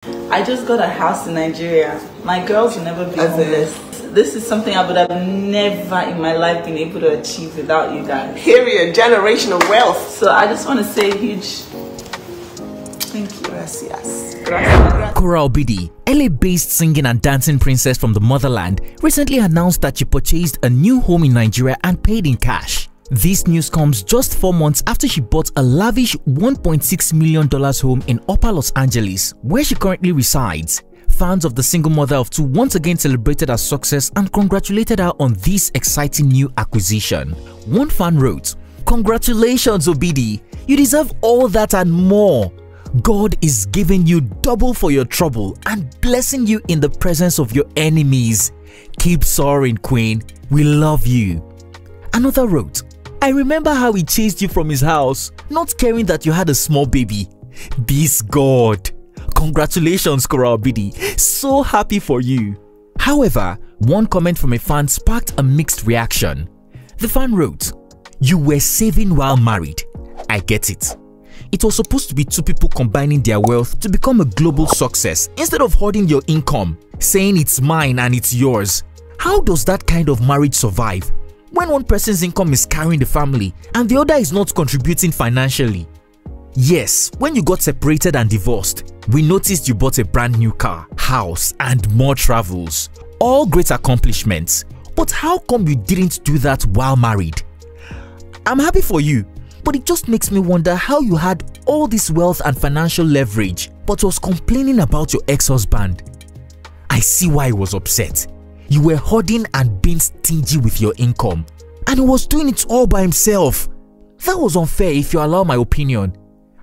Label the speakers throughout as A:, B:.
A: I just got a house in Nigeria. My girls will never be homeless. This is something I would have never in my life been able to achieve without you guys.
B: Period. Generational wealth.
A: So I just want to say a huge thank you.
B: Gracias.
C: Korra Obidi, LA-based singing and dancing princess from the motherland, recently announced that she purchased a new home in Nigeria and paid in cash. This news comes just 4 months after she bought a lavish $1.6 million home in Upper Los Angeles, where she currently resides. Fans of the single mother of two once again celebrated her success and congratulated her on this exciting new acquisition. One fan wrote, "Congratulations, Obidi! You deserve all that and more. God is giving you double for your trouble and blessing you in the presence of your enemies. Keep soaring, Queen. We love you." Another wrote, "I remember how he chased you from his house, not caring that you had a small baby. This God. Congratulations, Korra Obidi. So happy for you." However, one comment from a fan sparked a mixed reaction. The fan wrote, "You were saving while married. I get it. It was supposed to be two people combining their wealth to become a global success instead of hoarding your income, saying it's mine and it's yours. How does that kind of marriage survive when one person's income is carrying the family and the other is not contributing financially? Yes, when you got separated and divorced, we noticed you bought a brand new car, house, and more travels. All great accomplishments. But how come you didn't do that while married? I'm happy for you, but it just makes me wonder how you had all this wealth and financial leverage but was complaining about your ex-husband. I see why he was upset. You were hoarding and being stingy with your income, and he was doing it all by himself. That was unfair if you allow my opinion.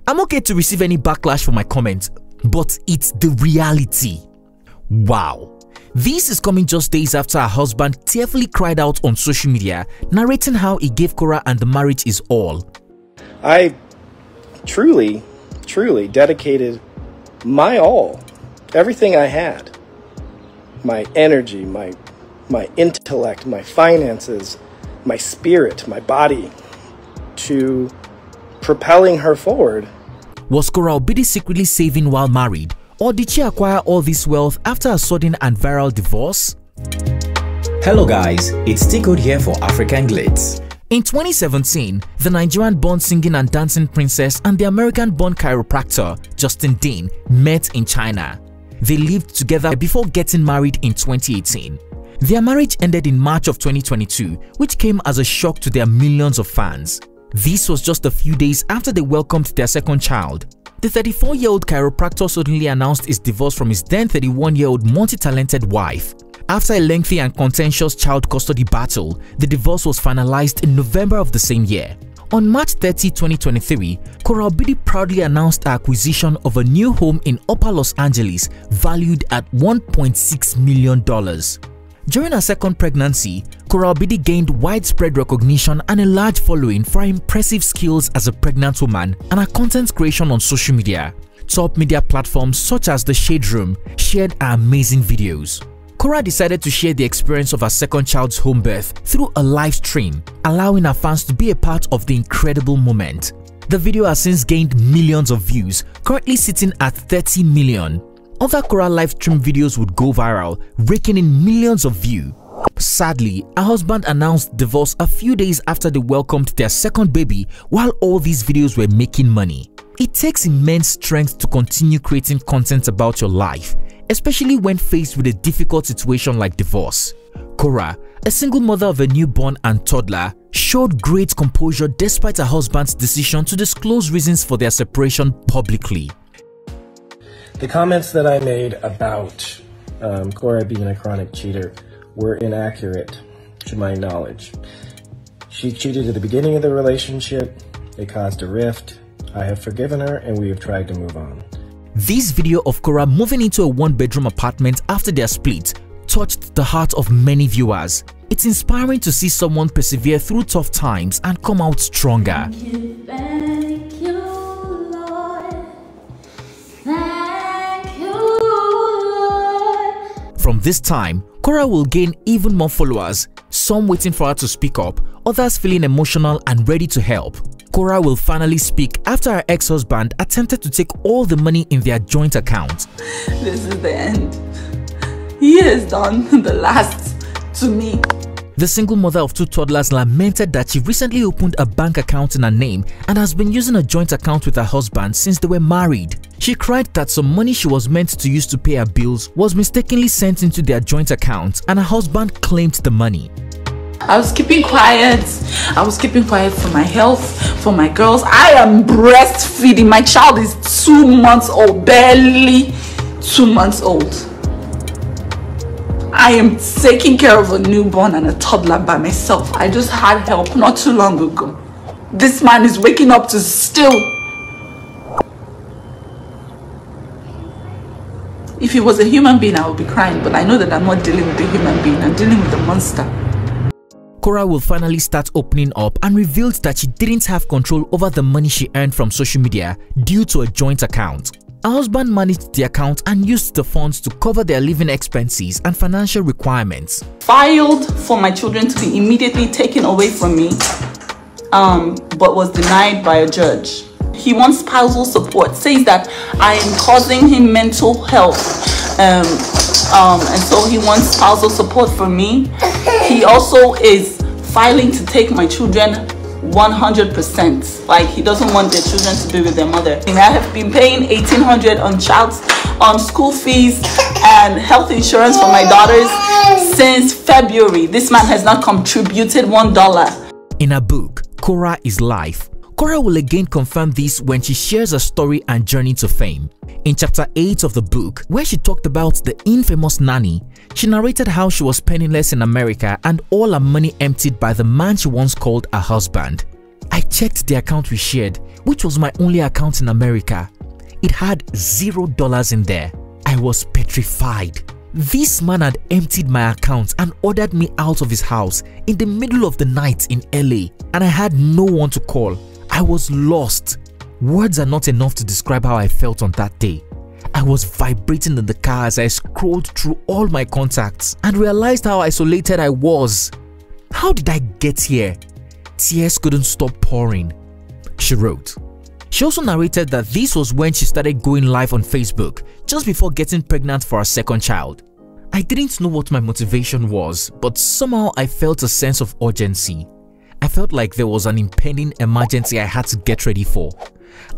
C: I'm okay to receive any backlash for my comments, but it's the reality." Wow. This is coming just days after her husband tearfully cried out on social media, narrating how he gave Korra and the marriage his all.
D: "I truly dedicated my all, everything I had, my energy, my intellect, my finances, my spirit, my body, to propelling her forward."
C: Was Korra Obidi secretly saving while married, or did she acquire all this wealth after a sudden and viral divorce?
E: Hello guys, it's T-Code here for African Glitz.
C: In 2017, the Nigerian-born singing and dancing princess and the American-born chiropractor Justin Dean met in China. They lived together before getting married in 2018. Their marriage ended in March of 2022, which came as a shock to their millions of fans. This was just a few days after they welcomed their second child. The 34-year-old chiropractor suddenly announced his divorce from his then 31-year-old multi-talented wife. After a lengthy and contentious child custody battle, the divorce was finalized in November of the same year. On March 30, 2023, Korra Obidi proudly announced her acquisition of a new home in Upper Los Angeles valued at $1.6 million. During her second pregnancy, Korra Obidi gained widespread recognition and a large following for her impressive skills as a pregnant woman and her content creation on social media. Top media platforms such as The Shade Room shared her amazing videos. Korra decided to share the experience of her second child's home birth through a live stream, allowing her fans to be a part of the incredible moment. The video has since gained millions of views, currently sitting at 30 million. Other Korra live stream videos would go viral, raking in millions of views. Sadly, her husband announced divorce a few days after they welcomed their second baby while all these videos were making money. It takes immense strength to continue creating content about your life, especially when faced with a difficult situation like divorce. Korra, a single mother of a newborn and toddler, showed great composure despite her husband's decision to disclose reasons for their separation publicly.
F: The comments that I made about Korra being a chronic cheater were inaccurate to my knowledge. She cheated at the beginning of the relationship. It caused a rift. I have forgiven her and we have tried to move on.
C: This video of Korra moving into a one-bedroom apartment after their split touched the heart of many viewers. It's inspiring to see someone persevere through tough times and come out stronger.
G: Thank you, Lord.
C: From this time, Korra will gain even more followers, some waiting for her to speak up, others feeling emotional and ready to help. Korra will finally speak after her ex-husband attempted to take all the money in their joint account.
A: This is the end. He has done the last to me.
C: The single mother of 2 toddlers lamented that she recently opened a bank account in her name and has been using a joint account with her husband since they were married. She cried that some money she was meant to use to pay her bills was mistakenly sent into their joint account and her husband claimed the money.
A: I was keeping quiet. I was keeping quiet for my health, for my girls. I am breastfeeding. My child is 2 months old, barely 2 months old. I am taking care of a newborn and a toddler by myself. I just had help not too long ago. This man is waking up to steal. If he was a human being, I would be crying, but I know that I'm not dealing with a human being. I'm dealing with a monster.
C: Korra will finally start opening up and revealed that she didn't have control over the money she earned from social media due to a joint account. Her husband managed the account and used the funds to cover their living expenses and financial requirements.
A: Filed for my children to be immediately taken away from me, but was denied by a judge. He wants spousal support, says that I am causing him mental health, and so he wants spousal support from me. He also is filing to take my children 100%. Like, he doesn't want their children to be with their mother. I have been paying $1,800 on school fees and health insurance for my daughters since February. This man has not contributed $1.
C: In her book, Korra is Life, Korra will again confirm this when she shares her story and journey to fame. In chapter 8 of the book, where she talked about the infamous nanny, she narrated how she was penniless in America and all her money emptied by the man she once called her husband. I checked the account we shared, which was my only account in America. It had $0 in there. I was petrified. This man had emptied my account and ordered me out of his house in the middle of the night in LA, and I had no one to call. I was lost. Words are not enough to describe how I felt on that day. I was vibrating in the car as I scrolled through all my contacts and realized how isolated I was. How did I get here? Tears couldn't stop pouring, she wrote. She also narrated that this was when she started going live on Facebook just before getting pregnant for her second child. I didn't know what my motivation was, but somehow I felt a sense of urgency. I felt like there was an impending emergency I had to get ready for.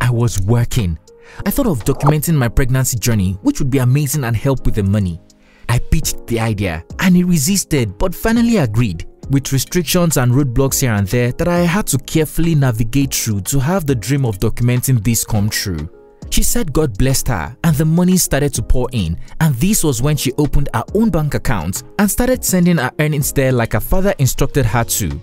C: I was working. I thought of documenting my pregnancy journey, which would be amazing and help with the money. I pitched the idea and he resisted but finally agreed, with restrictions and roadblocks here and there that I had to carefully navigate through to have the dream of documenting this come true. She said God blessed her and the money started to pour in, and this was when she opened her own bank account and started sending her earnings there like her father instructed her to.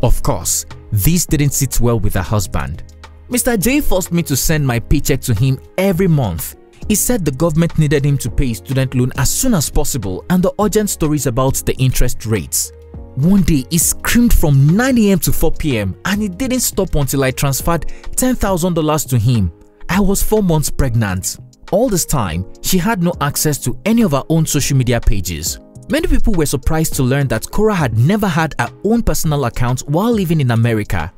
C: Of course, this didn't sit well with her husband. Mr. J forced me to send my paycheck to him every month. He said the government needed him to pay his student loan as soon as possible and the urgent stories about the interest rates. One day, he screamed from 9 AM to 4 PM and it didn't stop until I transferred $10,000 to him. I was 4 months pregnant. All this time, she had no access to any of her own social media pages. Many people were surprised to learn that Korra had never had her own personal account while living in America.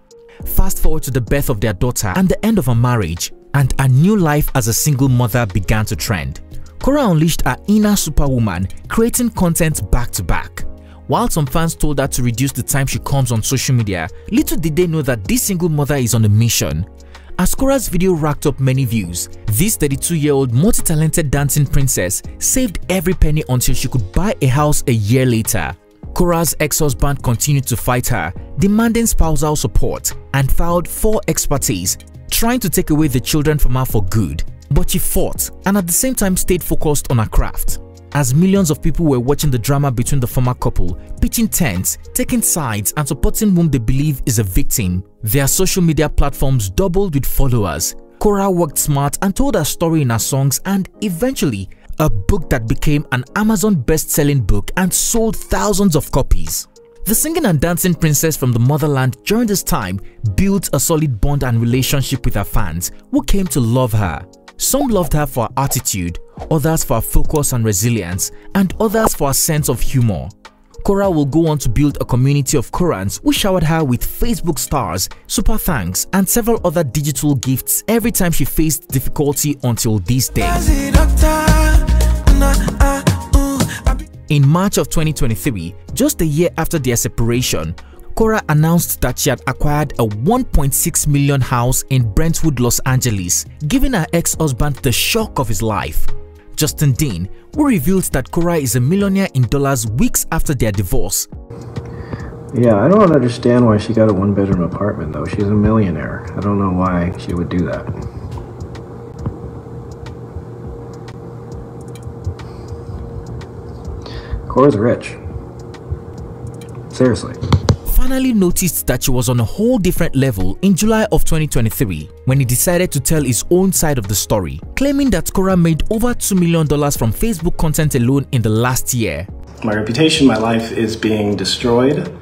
C: Fast forward to the birth of their daughter and the end of her marriage, and a new life as a single mother began to trend. Korra unleashed her inner superwoman, creating content back to back. While some fans told her to reduce the time she comes on social media, little did they know that this single mother is on a mission. As Korra's video racked up many views, this 32-year-old multi-talented dancing princess saved every penny until she could buy a house a year later. Korra's ex-husband continued to fight her, demanding spousal support, and filed 4 expertise, trying to take away the children from her for good. But she fought and at the same time stayed focused on her craft. As millions of people were watching the drama between the former couple, pitching tents, taking sides and supporting whom they believe is a victim, their social media platforms doubled with followers. Korra worked smart and told her story in her songs, and eventually, a book that became an Amazon best-selling book and sold thousands of copies. The singing and dancing princess from the motherland during this time built a solid bond and relationship with her fans, who came to love her. Some loved her for her attitude, others for her focus and resilience, and others for her sense of humor. Korra will go on to build a community of Korrans who showered her with Facebook stars, super thanks, and several other digital gifts every time she faced difficulty until this day. In March of 2023, just a year after their separation, Korra announced that she had acquired a $1.6 million house in Brentwood, Los Angeles, giving her ex-husband the shock of his life. Justin Dean, who revealed that Korra is a millionaire in dollars weeks after their divorce.
F: Yeah, I don't understand why she got a one-bedroom apartment though. She's a millionaire. I don't know why she would do that. Korra's rich. Seriously.
C: Finally noticed that she was on a whole different level in July of 2023 when he decided to tell his own side of the story, claiming that Korra made over $2 million from Facebook content alone in the last year.
F: My reputation, my life is being destroyed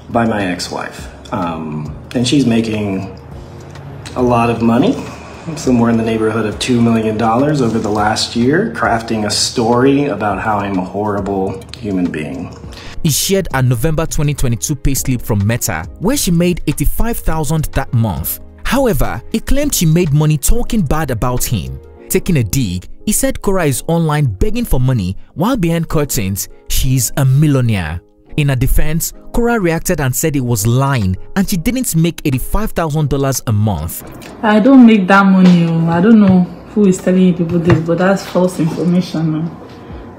F: by my ex-wife. And she's making a lot of money, somewhere in the neighborhood of $2 million over the last year, crafting a story about how I'm a horrible human being.
C: He shared a November 2022 payslip from Meta, where she made $85,000 that month. However, he claimed she made money talking bad about him. Taking a dig, he said Korra is online begging for money, while behind curtains, she's a millionaire. In her defense, Korra reacted and said it was lying and she didn't make $85,000 a month.
A: I don't make that money. I don't know who is telling you people this, but that's false information, man.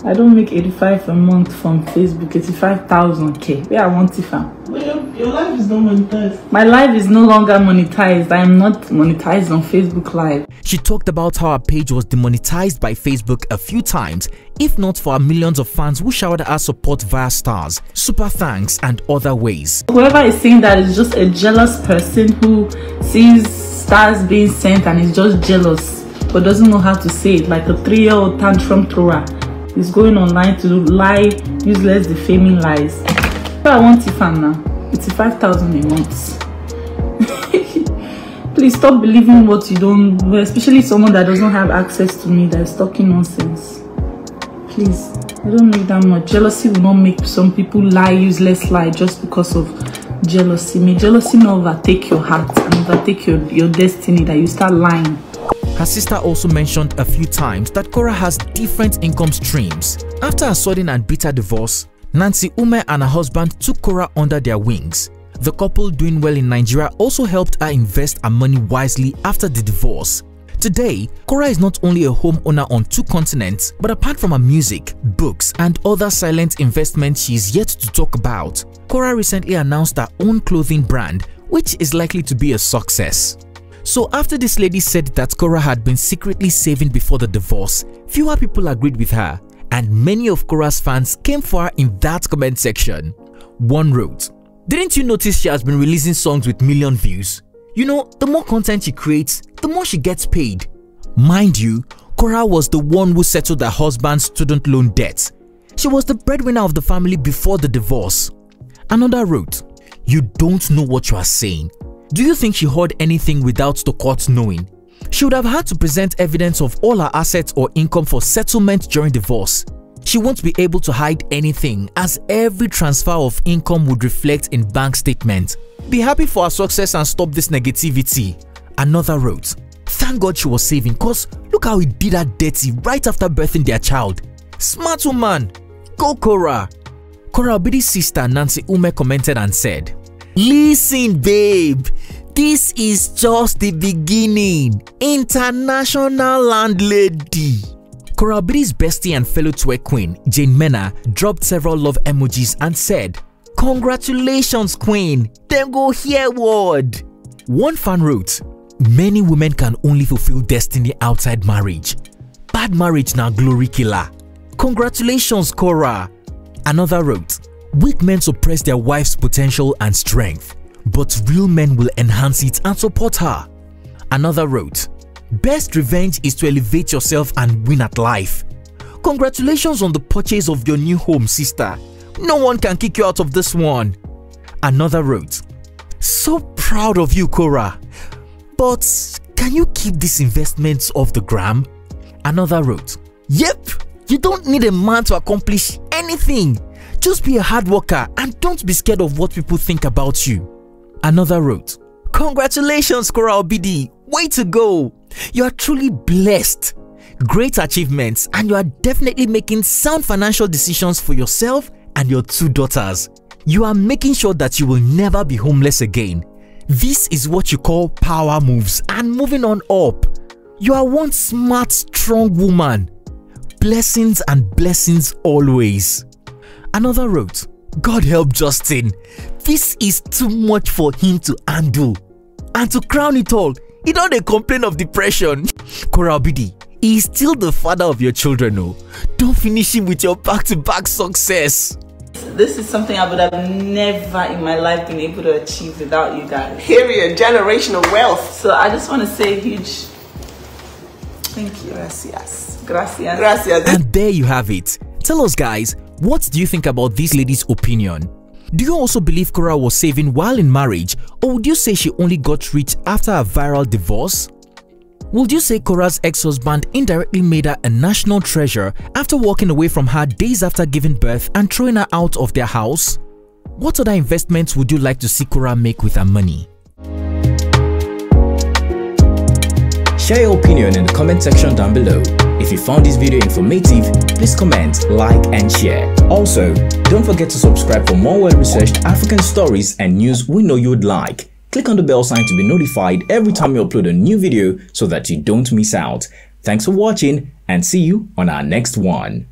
A: I don't make 85 a month from Facebook, 85,000 where I want it from.
B: Well, your life is not monetized.
A: My life is no longer monetized. I am not monetized on Facebook Live.
C: She talked about how her page was demonetized by Facebook a few times, if not for her millions of fans who showered her support via stars, super thanks, and other ways.
A: Whoever is saying that is just a jealous person who sees stars being sent and is just jealous, but doesn't know how to say it, like a 3-year-old tantrum thrower. Is going online to lie, useless, defaming lies. But I want Tifan now. It's 5,000 a month. Please stop believing what you don't, especially someone that doesn't have access to me, that is talking nonsense. Please, I don't make that much. Jealousy will not make some people lie, useless lie just because of jealousy. May jealousy not overtake your heart and overtake your destiny, that you start lying.
C: Her sister also mentioned a few times that Korra has different income streams. After a sudden and bitter divorce, Nancy Ume and her husband took Korra under their wings. The couple doing well in Nigeria also helped her invest her money wisely after the divorce. Today, Korra is not only a homeowner on 2 continents, but apart from her music, books, and other silent investments she is yet to talk about, Korra recently announced her own clothing brand, which is likely to be a success. So after this lady said that Korra had been secretly saving before the divorce, fewer people agreed with her, and many of Korra's fans came for her in that comment section. One wrote, "Didn't you notice she has been releasing songs with million views? You know, the more content she creates, the more she gets paid." Mind you, Korra was the one who settled her husband's student loan debt. She was the breadwinner of the family before the divorce. Another wrote, "You don't know what you are saying. Do you think she hoarded anything without the court knowing? She would have had to present evidence of all her assets or income for settlement during divorce. She won't be able to hide anything, as every transfer of income would reflect in bank statements. Be happy for her success and stop this negativity." Another wrote, "Thank God she was saving, cause look how he did her dirty right after birthing their child. Smart woman. Go Korra." Korra Obidi's sister Nancy Ume commented and said, "Listen babe, this is just the beginning. International landlady." Korra Obidi's bestie and fellow twerk queen Jane Mena dropped several love emojis and said, "Congratulations queen, them go hear word." One fan wrote, "Many women can only fulfill destiny outside marriage. Bad marriage na glory killer. Congratulations Korra." Another wrote, "Weak men suppress their wife's potential and strength, but real men will enhance it and support her." Another wrote, "Best revenge is to elevate yourself and win at life. Congratulations on the purchase of your new home, sister. No one can kick you out of this one." Another wrote, "So proud of you, Korra, but can you keep these investments off the gram?" Another wrote, "Yep, you don't need a man to accomplish anything. Just be a hard worker and don't be scared of what people think about you. Another wrote, congratulations Korra Obidi, way to go. You are truly blessed. Great achievements, and you are definitely making sound financial decisions for yourself and your 2 daughters. You are making sure that you will never be homeless again. This is what you call power moves and moving on up. You are one smart, strong woman. Blessings and blessings always. Another wrote, God help Justin. This is too much for him to handle. And to crown it all, he don't complain of depression. Korra Obidi, he is still the father of your children, oh. Don't finish him with your back-to-back success.
A: This is something I would have never in my life been able to achieve without you guys.
B: Period. Generational wealth.
A: So I just want to say a huge thank you. Gracias. Gracias.
B: Gracias.
C: And there you have it. Tell us guys, what do you think about this lady's opinion? Do you also believe Korra was saving while in marriage, or would you say she only got rich after a viral divorce? Would you say Korra's ex-husband indirectly made her a national treasure after walking away from her days after giving birth and throwing her out of their house? What other investments would you like to see Korra make with her money?
E: Share your opinion in the comment section down below. If you found this video informative, please comment, like and share. Also, don't forget to subscribe for more well-researched African stories and news we know you would like. Click on the bell sign to be notified every time we upload a new video so that you don't miss out. Thanks for watching and see you on our next one.